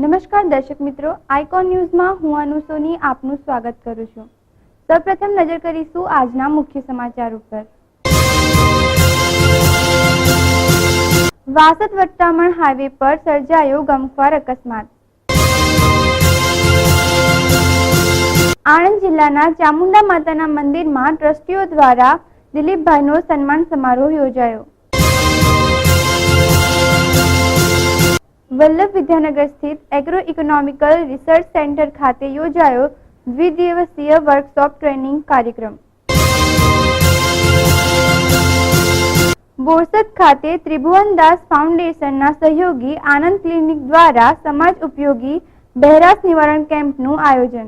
નમસ્કાર દર્શક મિત્રો, આઇકોન ન્યૂઝમાં હું અનુ સોની આપનું સ્વાગત કરું છું। સૌપ્રથમ નજર કરીશું આજના મુખ્ય સમાચાર ઉપર। વાસદ વટામણ હાઈવે પર સર્જાયો ગમખ્વાર અકસ્માત। આણંદ જિલ્લાના ચામુંડા માતાના મંદિરમાં ટ્રસ્ટીઓ દ્વારા દિલીપભાઈનો સન્માન સમારોહ યોજાયો। વલ્લભ વિદ્યાનગર સ્થિત એગ્રો ઇકોનોમિકલ રિસર્ચ સેન્ટર ખાતે યોજાયો દ્વિદિવસીય વર્કશોપ ટ્રેનિંગ કાર્યક્રમ। બોરસદ ખાતે ત્રિભુવનદાસ ફાઉન્ડેશનના સહયોગી આનંદ ક્લિનિક દ્વારા સમાજ ઉપયોગી બહેરાશ નિવારણ કેમ્પનું આયોજન।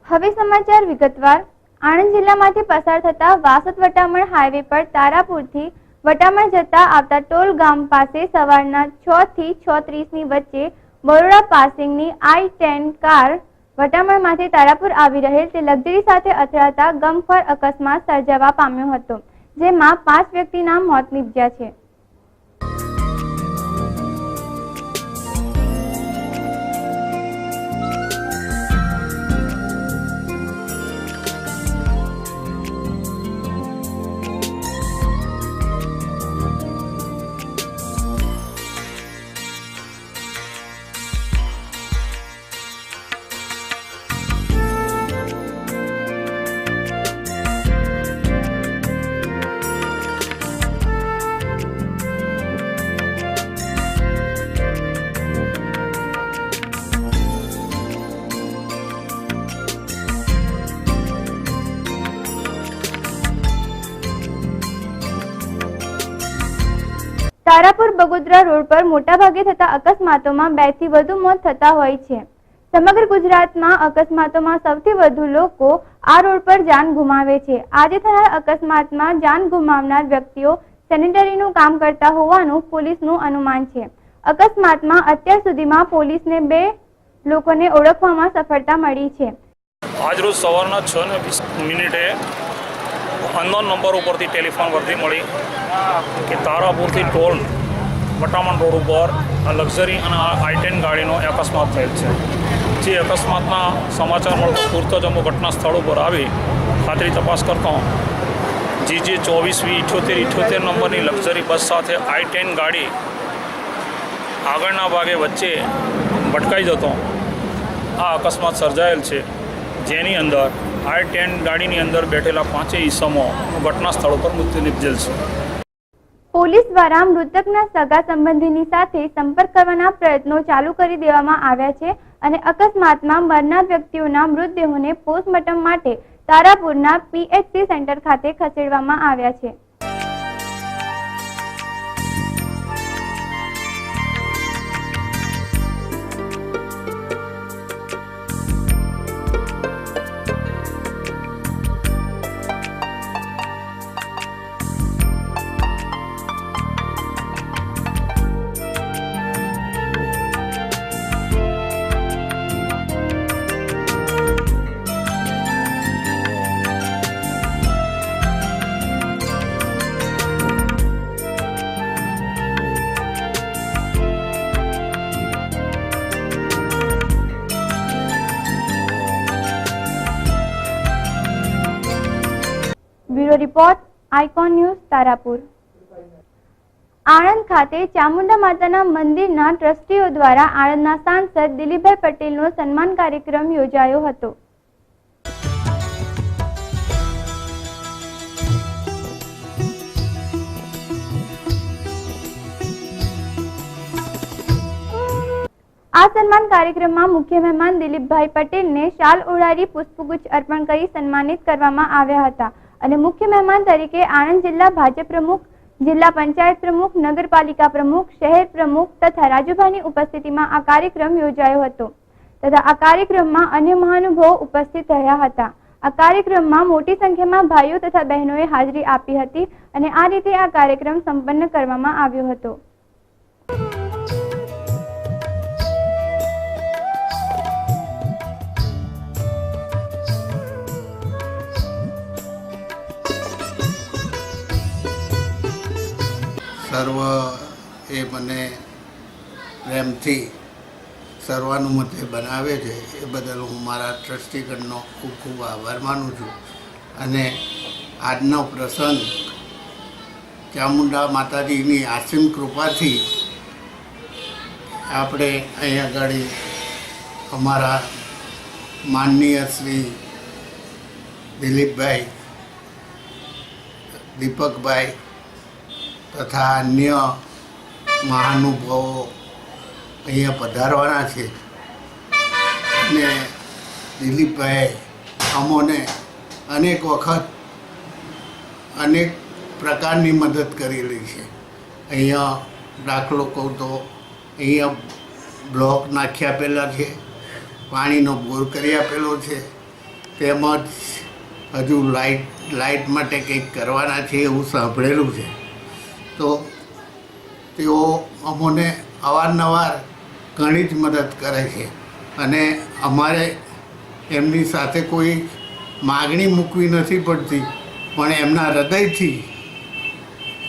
હવે સમાચાર વિગતવાર। આણંદ જિલ્લામાંથી પસાર થતા વાસદ વટામણ હાઈવે પર તારાપુરથી વટામણ જતા આવતા ટોલ ગામ પાસે સવારના 6 થી 6:30ની વચ્ચે બરોડા પાસિંગની I-10 કાર વટામણમાંથી તારાપુર આવી રહેલ તે લક્ઝરી સાથે અથડાતા ગમખ્વાર અકસ્માત સર્જાવા પામ્યો હતો, જેમાં 5 વ્યક્તિના મોત નીપજ્યા છે। તારાપુર બગોદરા રોડ પર મોટાભાગે થતા અકસ્માતોમાં 2 થી વધુ મોત થતા હોય છે। સમગ્ર ગુજરાતમાં અકસ્માતોમાં સૌથી વધુ લોકો આ રોડ પર જાન ગુમાવે છે। આજે થનાર અકસ્માતમાં જાન ગુમાવનાર વ્યક્તિઓ સેનિટરીનું કામ કરતા હોવાનું પોલીસનું અનુમાન છે। અકસ્માતમાં અત્યાર સુધીમાં પોલીસને 2 લોકોને ઓળખવામાં સફળતા મળી છે। આજરોજ સવારના 6:20 અનનોન નંબર ઉપરથી ટેલિફોન પરથી મળી કે તારાપુરથી ટોલ વટામણ રોડ ઉપર લક્ઝરી અને I-10 ગાડીનો અકસ્માત થયેલ છે। જે અકસ્માતના સમાચાર મળતા તુરત જ અમે ઘટના સ્થળ ઉપર આવી ખાતરી તપાસ કરતા GJ 24V78 નંબરની લક્ઝરી બસ સાથે I-10 ગાડી આગળના ભાગે વચ્ચે ભટકાઈ જતો આ અકસ્માત સર્જાયેલ છે, જેની અંદર I-10 ગાડીની અંદર બેઠેલા 5 ઈસમો ઘટના સ્થળ ઉપર મૃત્યુ નિપજેલ છે। પોલીસ દ્વારા મૃતકના સગા સંબંધીની સાથે સંપર્ક કરવાના પ્રયત્નો ચાલુ કરી દેવામાં આવ્યા છે અને અકસ્માતમાં મરનાર વ્યક્તિઓના મૃતદેહોને પોસ્ટમોર્ટમ માટે તારાપુરના PHC સેન્ટર ખાતે ખસેડવામાં આવ્યા છે। Bureau report, icon news, Tarapur. Anand ખાતે ચામુંડા માતાના મંદિરના ટ્રસ્ટીઓ દ્વારા આણંદના સાંસદ દિલીપભાઈ પટેલનો સન્માન કાર્યક્રમ યોજાયો હતો। આ સન્માન કાર્યક્રમમાં મુખ્ય મહેમાન દિલીપભાઈ પટેલને શાલ ઓઢાડી પુષ્પગુચ્છ અર્પણ કરી સન્માનિત કરવામાં આવ્યા હતા અને મુખ્ય મહેમાન તરીકે આણંદ જિલ્લા ભાજપ પ્રમુખ, જિલ્લા પંચાયત પ્રમુખ, નગરપાલિકા પ્રમુખ, શહેર પ્રમુખ તથા રાજુભાઈની ઉપસ્થિતિમાં આ કાર્યક્રમ યોજાયો હતો તથા આ કાર્યક્રમમાં અન્ય મહાનુભાવો ઉપસ્થિત રહ્યા હતા। આ કાર્યક્રમમાં મોટી સંખ્યામાં ભાઈઓ તથા બહેનોએ હાજરી આપી હતી અને આ રીતે આ કાર્યક્રમ સંપન્ન કરવામાં આવ્યો હતો। સર્વ એ મને પ્રેમથી સર્વાનુમતે બનાવે છે એ બદલ હું મારા ટ્રસ્ટીગણનો ખૂબ ખૂબ આભાર માનું છું. અને આજનો પ્રસંગ ચામુંડા માતાજીની આસીમ કૃપાથી આપણે અહીં આગળ અમારા માનનીય શ્રી દિલીપભાઈ, દીપકભાઈ તથા અન્ય મહાનુભાવો અહીંયા પધારવાના છે. અને દિલીપભાઈએ અમોને અનેક વખત અનેક પ્રકારની મદદ કરેલી છે. અહીંયા દાખલો કહું તો અહીંયા બ્લોક નાખી આપેલા છે, પાણીનો બોર કરી આપેલો છે, તેમજ હજુ લાઇટ માટે કંઈક કરવાના છે એવું સાંભળેલું છે. તો તેઓ અમોને અવારનવાર ઘણી જ મદદ કરે છે. અને અમારે એમની સાથે કોઈ માગણી મૂકવી નથી પડતી, પણ એમના હૃદયથી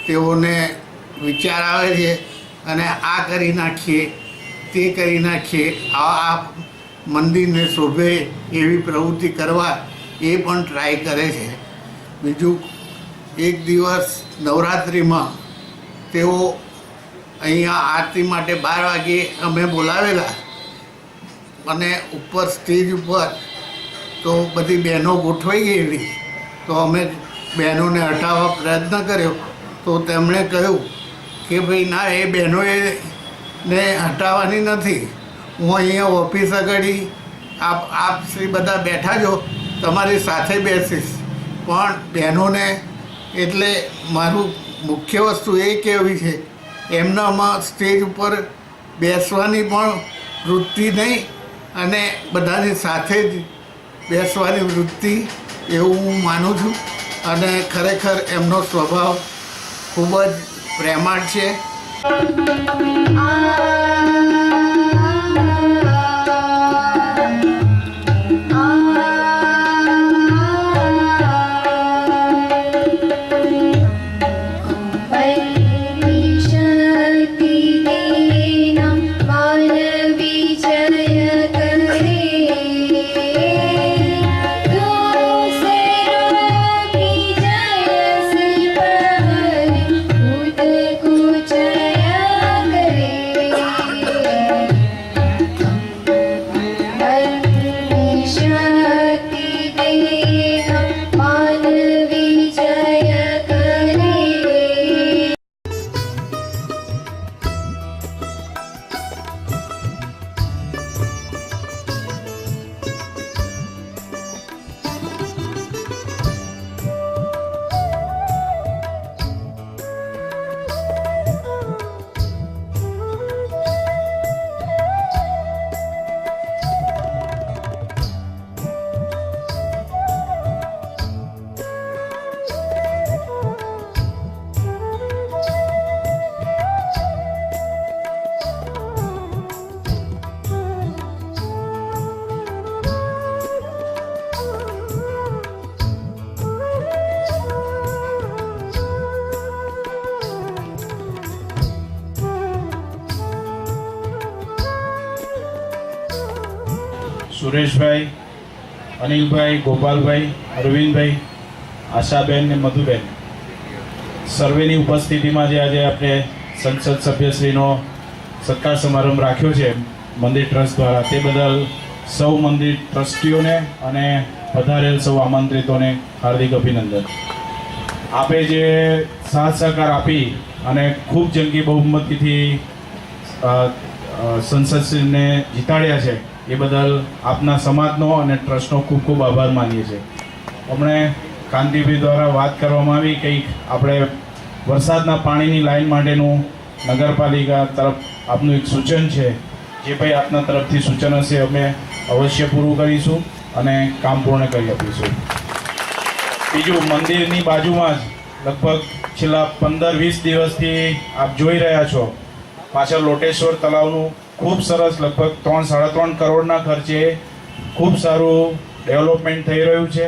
તેઓને વિચાર આવે છે અને આ કરી નાખીએ, તે કરી નાખીએ, આ મંદિરને શોભે એવી પ્રવૃત્તિ કરવા એ પણ ટ્રાય કરે છે. બીજું, એક દિવસ નવરાત્રિમાં તેઓ અહીંયા આરતી માટે 12 વાગે અમે બોલાવેલા અને ઉપર સ્ટેજ ઉપર તો બધી બહેનો ગોઠવાઈ ગયેલી. તો અમે બહેનોને હટાવવા પ્રયત્ન કર્યો તો તેમણે કહ્યું કે ભાઈ ના, એ બહેનોએ ને હટાવવાની નથી, હું અહીંયા ઓફિસ આગળ આપ શ્રી બધા બેઠા છો, તમારી સાથે બેસીશ. પણ બહેનોને એટલે મારું મુખ્ય વસ્તુ એ કહેવી છે, એમનામાં સ્ટેજ ઉપર બેસવાની પણ વૃત્તિ નહીં અને બધાની સાથે જ બેસવાની વૃત્તિ, એવું હું માનું છું. અને ખરેખર એમનો સ્વભાવ ખૂબ જ પ્રેમાળ છે. સુરેશભાઈ, અનિલભાઈ, ગોપાલભાઈ, અરવિંદભાઈ, આશાબેન ને મધુબેન, સર્વેની ઉપસ્થિતિમાં જે આજે આપણે સંસદ સભ્યશ્રીનો સત્કાર સમારંભ રાખ્યો છે મંદિર ટ્રસ્ટ દ્વારા, તે બદલ સૌ મંદિર ટ્રસ્ટીઓને અને પધારેલ સૌ આમંત્રિતોને હાર્દિક અભિનંદન. આપે જે સાથ સહકાર આપી અને ખૂબ જંગી બહુમતીથી સંસદશ્રીને જીતાડ્યા છે એ બદલ આપના સમાજનો અને ટ્રસ્ટનો ખૂબ ખૂબ આભાર માનીએ છીએ. હમણે કાંતિભાઈ દ્વારા વાત કરવામાં આવી, કંઈક આપણે વરસાદના પાણીની લાઈન માટેનું નગરપાલિકા તરફ આપનું એક સૂચન છે, જે ભાઈ આપના તરફથી સૂચન હશે અમે અવશ્ય પૂરું કરીશું અને કામ પૂર્ણ કરી આપીશું. બીજું, મંદિરની બાજુમાં જ લગભગ છેલ્લા 15-20 દિવસથી આપ જોઈ રહ્યા છો, પાછળ લોટેશ્વર તળાવનું ખૂબ સરસ લગભગ 3-3.5 કરોડના ખર્ચે ખૂબ સારું ડેવલપમેન્ટ થઈ રહ્યું છે.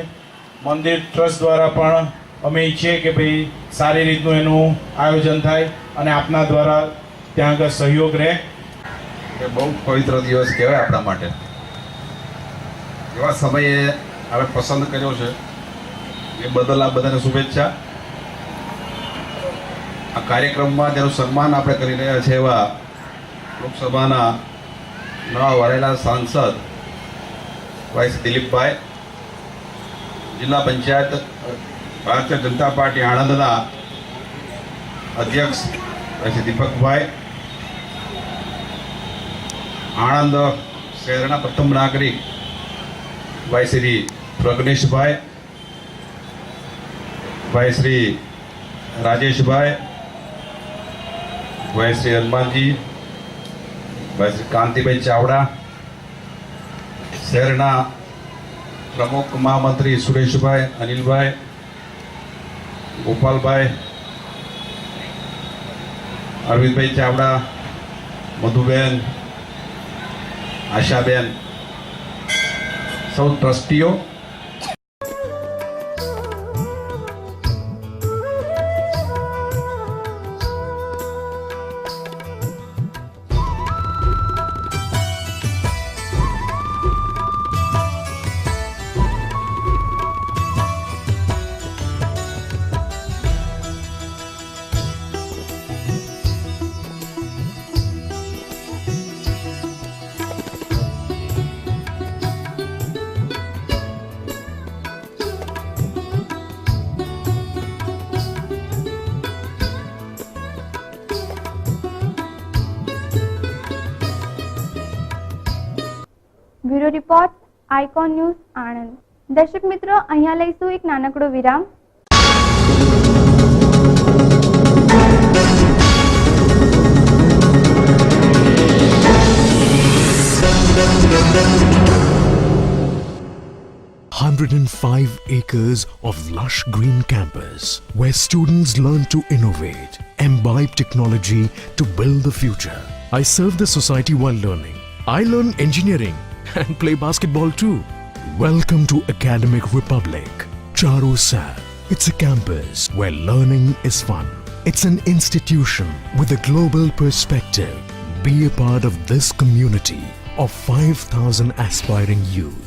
મંદિર ટ્રસ્ટ દ્વારા પણ અમે ઈચ્છીએ કે ભાઈ સારી રીતનું એનું આયોજન થાય અને આપના દ્વારા ત્યાં આગળ સહયોગ રહે. કે બહુ પવિત્ર દિવસ કહેવાય આપણા માટે. એવા સમયે આપણે પસંદ કર્યો છે એ બદલ આ બધાને શુભેચ્છા. આ કાર્યક્રમમાં જેનું સન્માન આપણે કરી રહ્યા છીએ એવા લોકસભાના નવા વરેલા સાંસદ ભાઈ શ્રી દિલીપભાઈ, જિલ્લા પંચાયત ભારતીય જનતા પાર્ટી આણંદના અધ્યક્ષ ભાઈ શ્રી દીપકભાઈ, આણંદ શહેરના પ્રથમ નાગરિક ભાઈ શ્રી પ્રજ્ઞેશભાઈ, ભાઈ શ્રી રાજેશભાઈ, ભાઈ શ્રી હનુમાનજી, ભાઈ શ્રી કાંતિભાઈ ચાવડા, શહેરના પ્રમુખ મહામંત્રી સુરેશભાઈ, અનિલભાઈ, ગોપાલભાઈ, અરવિંદભાઈ ચાવડા, મધુબેન, આશાબેન, સૌ ટ્રસ્ટીઓ, bureau report, icon news, Anand. દર્શક મિત્રો, અહીંયા લઈશું એક નાનકડો વિરામ. $105 acres of lush green campus where students learn to innovate, imbibe technology to build the future. I serve the society while learning. I learn engineering and play basketball too. Welcome to Academic Republic, Charu Sar. It's a campus where learning is fun. It's an institution with a global perspective. Be a part of this community of 5,000 aspiring youth.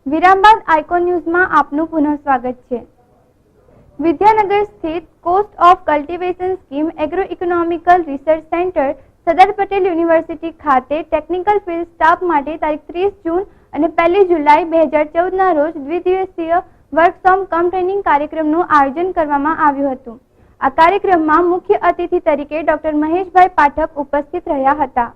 વિરામ બાદ icon ન્યૂઝમાં આપનું પુનઃ સ્વાગત છે. વિદ્યાનગર સ્થિત cost of cultivation scheme agro economical research centre Sardar Patel university ખાતે technical field staff માટે તારીખ 30 જૂન અને 1 જુલાઈ 2014ના રોજ દ્વિદિવસીય વર્કશોપ કમ ટ્રેનિંગ કાર્યક્રમનું આયોજન કરવામાં આવ્યું હતું. આ કાર્યક્રમમાં મુખ્ય અતિથિ તરીકે ડોક્ટર મહેશભાઈ પાઠક ઉપસ્થિત રહ્યા હતા.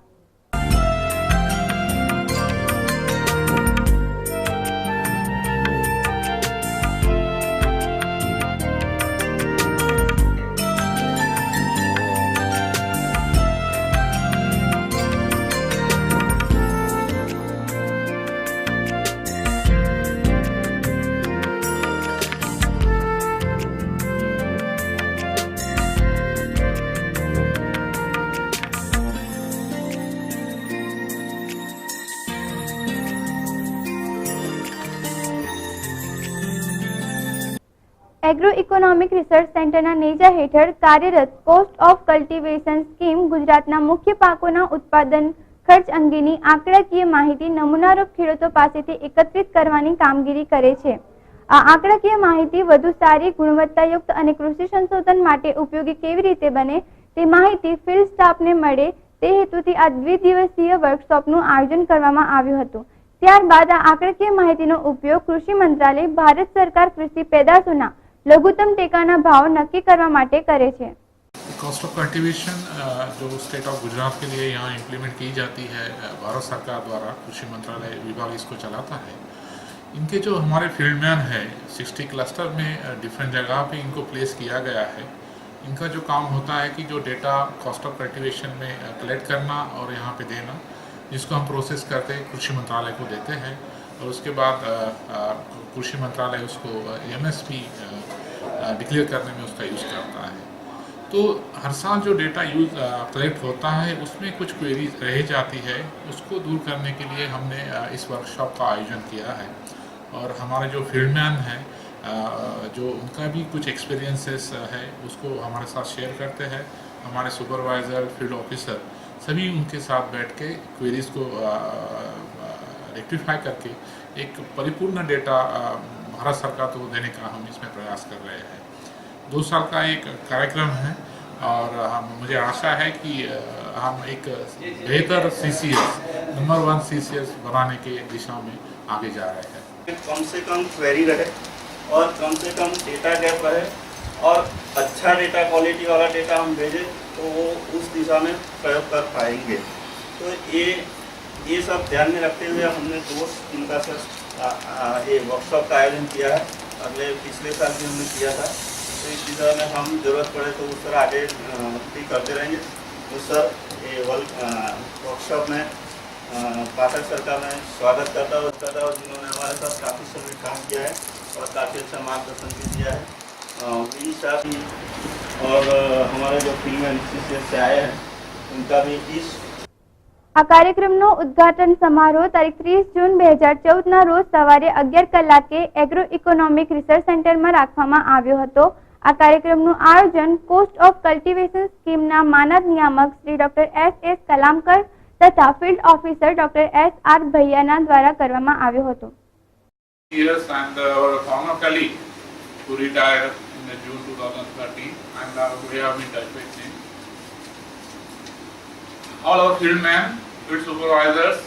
એગ્રો ઇકોનોમિક રિસર્ચ સેન્ટરના નેજા હેઠળ કાર્યરત કોસ્ટ ઓફ કલ્ટિવેશન સ્કીમ ગુજરાતના મુખ્ય પાકોના ઉત્પાદન ખર્ચ અંગેની આંકડાકીય માહિતી નમૂનારૂપ ખેડૂતો પાસેથી એકત્રિત કરવાની કામગીરી કરે છે. આ આંકડાકીય માહિતી વધુ સારી, ગુણવત્તાયુક્ત અને કૃષિ સંશોધન માટે ઉપયોગી કેવી રીતે બને તે માહિતી ફિલ્ડ સ્ટાફને મળે તે હેતુથી આ દ્વિદિવસીય વર્કશોપનું આયોજન કરવામાં આવ્યું હતું. ત્યારબાદ આ આંકડાકીય માહિતીનો ઉપયોગ કૃષિ મંત્રાલય ભારત સરકાર કૃષિ પેદાશોના लघुत्तम टेकाना भाव नक्की करवा माटे करे छे. कॉस्ट ऑफ कल्टिवेशन जो स्टेट ऑफ गुजरात के लिए यहाँ इम्प्लीमेंट की जाती है, भारत सरकार द्वारा कृषि मंत्रालय विभाग इसको चलाता है. इनके जो हमारे फील्डमैन है 60 क्लस्टर में डिफरेंट जगह पे इनको प्लेस किया गया है. इनका जो काम होता है कि जो डेटा कॉस्ट ऑफ कल्टिवेशन में कलेक्ट करना और यहाँ पे देना, जिसको हम प्रोसेस करके कृषि मंत्रालय को देते हैं और उसके बाद कृषि मंत्रालय उसको MSP डिक्लेयर करने में उसका यूज़ करता है. तो हर साल जो डेटा कलेक्ट होता है उसमें कुछ क्वेरीज रह जाती है, उसको दूर करने के लिए हमने इस वर्कशॉप का आयोजन किया है। और हमारे जो फील्डमैन हैं जो उनका भी कुछ एक्सपीरियंसेस है उसको हमारे साथ शेयर करते हैं। हमारे सुपरवाइज़र, फील्ड ऑफिसर सभी उनके साथ बैठ के क्वेरीज को रेक्टिफाई करके एक परिपूर्ण डेटा भारत सरकार को देने का हम इसमें प्रयास कर रहे हैं। 2 साल का एक कार्यक्रम है और मुझे आशा है कि हम एक बेहतर CCS नंबर 1 CCS बनाने के दिशा में आगे जा रहे हैं। कम से कम क्वेरी रहे और कम से कम डेटा गैप रहे और अच्छा डेटा, क्वालिटी वाला डेटा हम भेजें तो वो उस दिशा में प्रयोग कर पाएंगे। तो ये सब ध्यान में रखते हुए हमने 2 दिन का सर ये वर्कशॉप का आयोजन किया है। पिछले साल भी हमने किया था, तो इस दिशा में हम जरूरत पड़े तो उस तरह आगे भी करते रहेंगे। तो सर ये वर्कशॉप में पाठक सर का मैं स्वागत करता हूँ जिन्होंने हमारे साथ काफ़ी समय काम किया है और काफ़ी अच्छा मार्गदर्शन भी दिया है। वी साहब और हमारे जो फील्ड से आए हैं उनका भी इस આ કાર્યક્રમનો ઉદ્ઘાટન સમારોહ તારીખ 30 જૂન 2014ના રોજ સવારે 11 કલાકે એગ્રો ઇકોનોમિક રિસર્ચ સેન્ટરમાં રાખવામાં આવ્યો હતો। આ કાર્યક્રમનું આયોજન કોસ્ટ ઓફ કલ્ટિવેશન સ્કીમના માનદ નિયામક શ્રી ડોક્ટર S.S. કલામકર તથા ફિલ્ડ ઓફિસર ડોક્ટર S.R. ભૈયાના દ્વારા કરવામાં આવ્યો હતો। Years and our former colleague who retired in June 2013 and we have been in touch with him. All our fieldmen, field supervisors,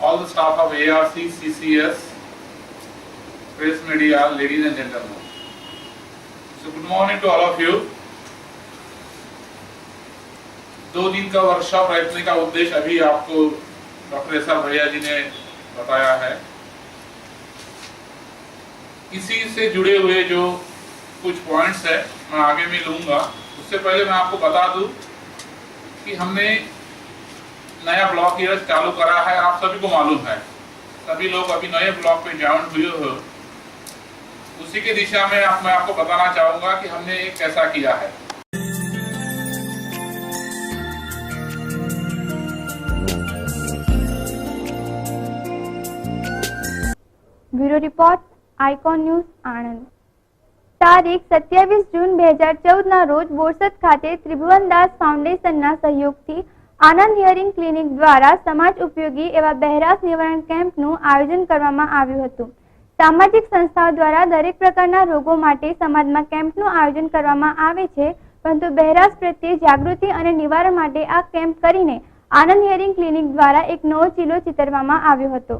all the staff of ARC, CCS, press media, ladies and gentlemen. So good morning to all of you. 2 दिन का workshop रखने का उद्देश्य अभी आपको doctor SR. भैया जी ने बताया है। इसी से जुड़े हुए जो कुछ पॉइंट्स है मैं आगे में लूँगा। उससे पहले मैं आपको बता दूं कि हमने नया ब्लॉक ईयर चालू करा है। आप सभी को मालूम है, सभी लोग अभी नए ब्लॉक पे ज्वाइन हुए हो। उसी के दिशा में मैं आपको बताना चाहूँगा कि हमने एक कैसा किया है। ब्यूरो रिपोर्ट, आइकॉन न्यूज, आनंद। તારીખ 27 જૂન 2014ના રોજ બોરસદ ખાતે ત્રિભુવનદાસ ફાઉન્ડેશનના સહયોગથી આનંદ હિયરિંગ ક્લિનિક દ્વારા સમાજ ઉપયોગી એવા બહેરાશ નિવારણ કેમ્પનું આયોજન કરવામાં આવ્યું હતું। સામાજિક સંસ્થાઓ દ્વારા દરેક પ્રકારના રોગો માટે સમાજમાં કેમ્પનું આયોજન કરવામાં આવે છે, પરંતુ બહેરાશ પ્રત્યે જાગૃતિ અને નિવારણ માટે આ કેમ્પ કરીને આનંદ હિયરિંગ ક્લિનિક દ્વારા એક નવો ચીલો ચિતરવામાં આવ્યો હતો।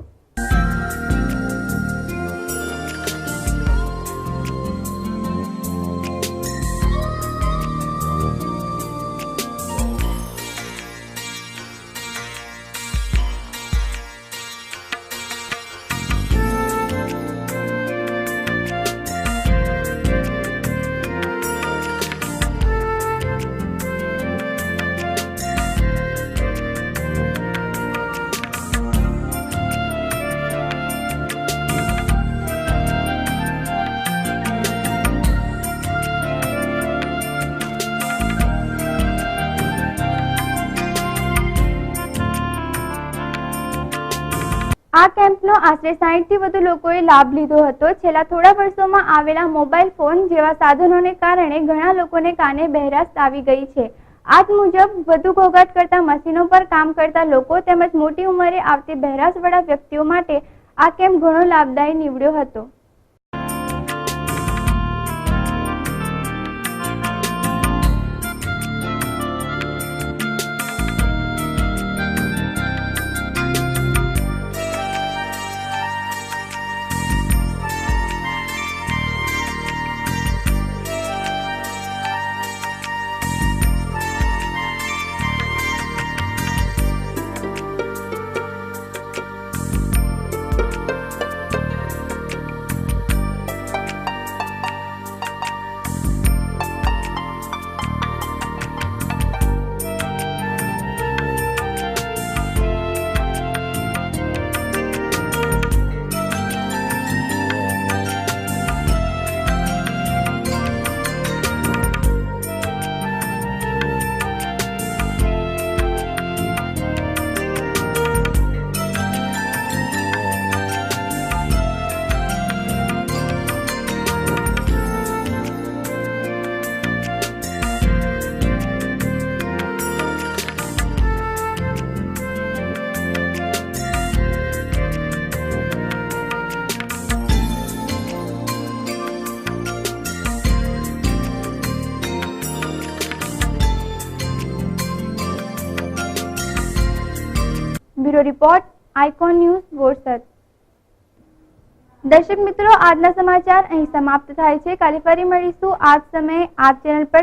આ કેમ્પનો આશરે 60 થી વધુ લોકોએ લાભ લીધો હતો। છેલ્લા થોડા વર્ષોમાં આવેલા મોબાઈલ ફોન જેવા સાધનોને કારણે ઘણા લોકોને કાને બહેરાશ આવી ગઈ છે। આ મુજબ વધુ ઘોંઘાટ કરતા મશીનો પર કામ કરતા લોકો તેમજ મોટી ઉંમરે આવતી બહેરાશવાળા વ્યક્તિઓ માટે આ કેમ્પ ઘણો લાભદાયી નીવડ્યો હતો। Bureau report, icon news, Borsad. દર્શક મિત્રો, આજના સમાચાર અહીં સમાપ્ત થાય છે। કાલે ફરી મળીશું આ જ સમયે આ ચેનલ પર।